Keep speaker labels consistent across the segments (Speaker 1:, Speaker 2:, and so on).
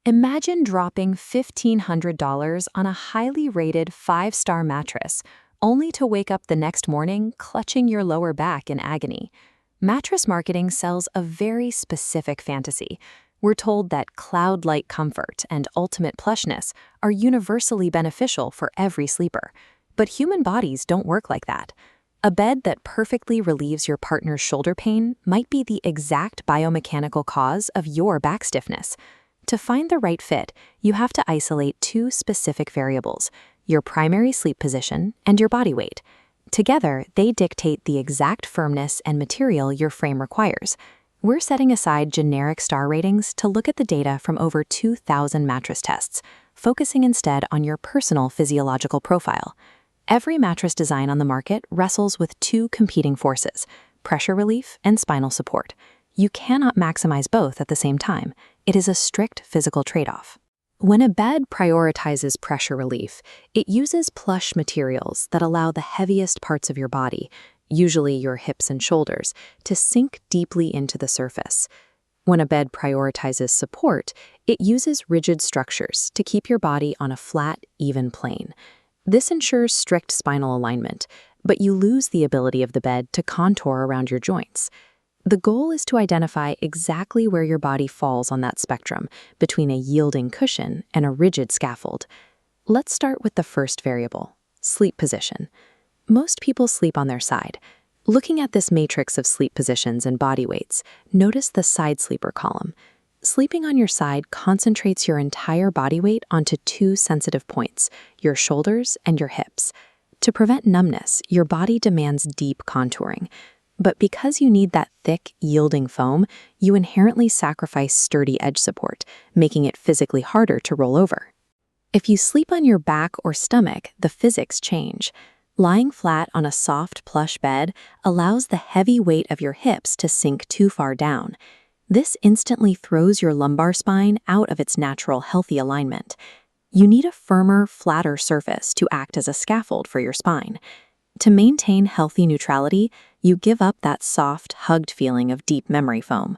Speaker 1: Imagine dropping $1,500 on a highly rated 5-star mattress, only to wake up the next morning clutching your lower back in agony. Mattress marketing sells a very specific fantasy. We're told that cloud-like comfort and ultimate plushness are universally beneficial for every sleeper. But human bodies don't work like that. A bed that perfectly relieves your partner's shoulder pain might be the exact biomechanical cause of your back stiffness. To find the right fit, you have to isolate two specific variables: your primary sleep position and your body weight. Together, they dictate the exact firmness and material your frame requires. We're setting aside generic star ratings to look at the data from over 2,000 mattress tests, focusing instead on your personal physiological profile. Every mattress design on the market wrestles with two competing forces: pressure relief and spinal support. You cannot maximize both at the same time. It is a strict physical trade-off. When a bed prioritizes pressure relief, it uses plush materials that allow the heaviest parts of your body, usually your hips and shoulders, to sink deeply into the surface. When a bed prioritizes support, it uses rigid structures to keep your body on a flat, even plane. This ensures strict spinal alignment, but you lose the ability of the bed to contour around your joints. The goal is to identify exactly where your body falls on that spectrum between a yielding cushion and a rigid scaffold. Let's start with the first variable: sleep position. Most people sleep on their side. Looking at this matrix of sleep positions and body weights, notice the side sleeper column. Sleeping on your side concentrates your entire body weight onto two sensitive points: your shoulders and your hips. To prevent numbness, your body demands deep contouring. But because you need that thick, yielding foam, you inherently sacrifice sturdy edge support, making it physically harder to roll over. If you sleep on your back or stomach, the physics change. Lying flat on a soft, plush bed allows the heavy weight of your hips to sink too far down. This instantly throws your lumbar spine out of its natural, healthy alignment. You need a firmer, flatter surface to act as a scaffold for your spine. To maintain healthy neutrality, you give up that soft, hugged feeling of deep memory foam.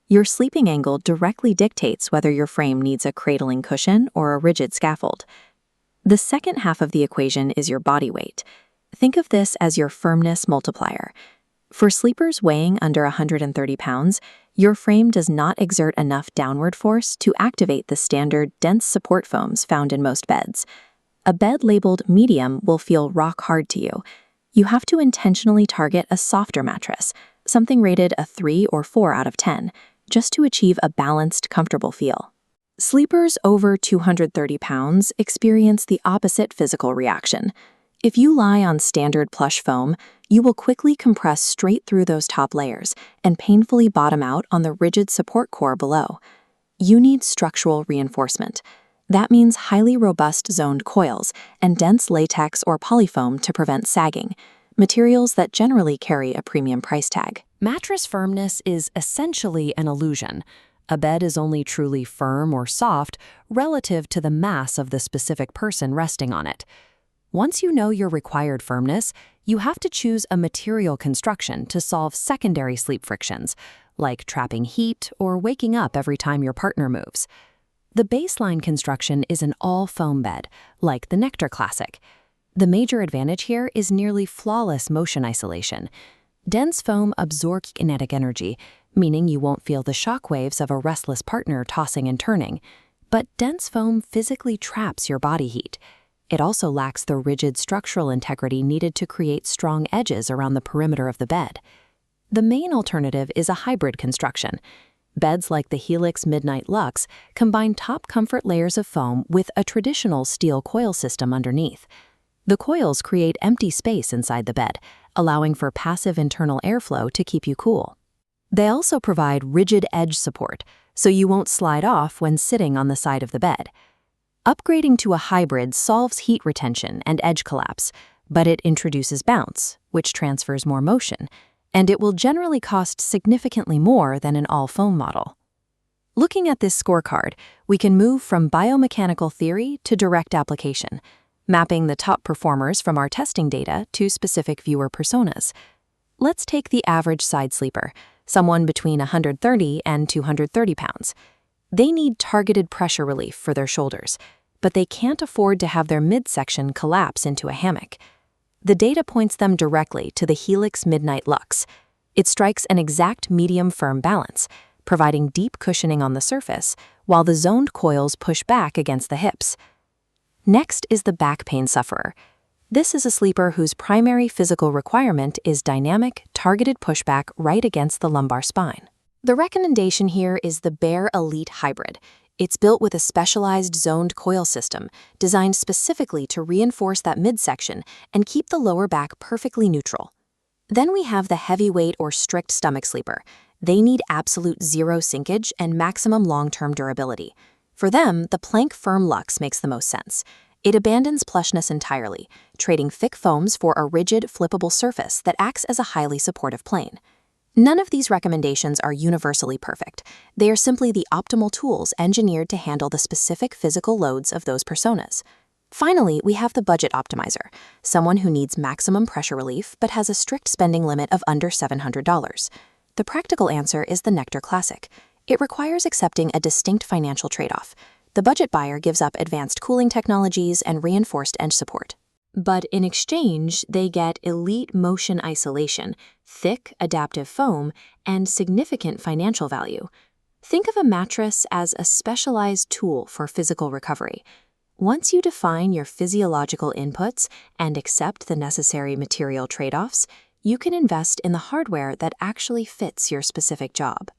Speaker 1: Your sleeping angle directly dictates whether your frame needs a cradling cushion or a rigid scaffold. The second half of the equation is your body weight. Think of this as your firmness multiplier. For sleepers weighing under 130 pounds, your frame does not exert enough downward force to activate the standard dense support foams found in most beds. A bed labeled medium will feel rock hard to you. You have to intentionally target a softer mattress, something rated a 3 or 4 out of 10, just to achieve a balanced, comfortable feel. Sleepers over 230 pounds experience the opposite physical reaction. If you lie on standard plush foam, you will quickly compress straight through those top layers and painfully bottom out on the rigid support core below. You need structural reinforcement. That means highly robust zoned coils and dense latex or polyfoam to prevent sagging, materials that generally carry a premium price tag.
Speaker 2: Mattress firmness is essentially an illusion. A bed is only truly firm or soft relative to the mass of the specific person resting on it. Once you know your required firmness, you have to choose a material construction to solve secondary sleep frictions, like trapping heat or waking up every time your partner moves. The baseline construction is an all-foam bed, like the Nectar Classic. The major advantage here is nearly flawless motion isolation. Dense foam absorbs kinetic energy, meaning you won't feel the shock waves of a restless partner tossing and turning. But dense foam physically traps your body heat. It also lacks the rigid structural integrity needed to create strong edges around the perimeter of the bed. The main alternative is a hybrid construction. Beds like the Helix Midnight Luxe combine top comfort layers of foam with a traditional steel coil system underneath. The coils create empty space inside the bed, allowing for passive internal airflow to keep you cool. They also provide rigid edge support, so you won't slide off when sitting on the side of the bed. Upgrading to a hybrid solves heat retention and edge collapse, but it introduces bounce, which transfers more motion, and it will generally cost significantly more than an all-foam model. Looking at this scorecard, we can move from biomechanical theory to direct application, mapping the top performers from our testing data to specific viewer personas. Let's take the average side sleeper, someone between 130 and 230 pounds. They need targeted pressure relief for their shoulders, but they can't afford to have their midsection collapse into a hammock. The data points them directly to the Helix Midnight Luxe. It strikes an exact medium-firm balance, providing deep cushioning on the surface, while the zoned coils push back against the hips. Next is the back pain sufferer. This is a sleeper whose primary physical requirement is dynamic, targeted pushback right against the lumbar spine. The recommendation here is the Bare Elite Hybrid. It's built with a specialized zoned coil system designed specifically to reinforce that midsection and keep the lower back perfectly neutral. Then we have the heavyweight or strict stomach sleeper. They need absolute zero sinkage and maximum long-term durability. For them, the Plank Firm Luxe makes the most sense. It abandons plushness entirely, trading thick foams for a rigid, flippable surface that acts as a highly supportive plane. None of these recommendations are universally perfect. They are simply the optimal tools engineered to handle the specific physical loads of those personas. Finally, we have the budget optimizer, someone who needs maximum pressure relief but has a strict spending limit of under $700. The practical answer is the Nectar Classic. It requires accepting a distinct financial trade-off. The budget buyer gives up advanced cooling technologies and reinforced edge support. But in exchange, they get elite motion isolation, thick, adaptive foam, and significant financial value. Think of a mattress as a specialized tool for physical recovery. Once you define your physiological inputs and accept the necessary material trade-offs, you can invest in the hardware that actually fits your specific job.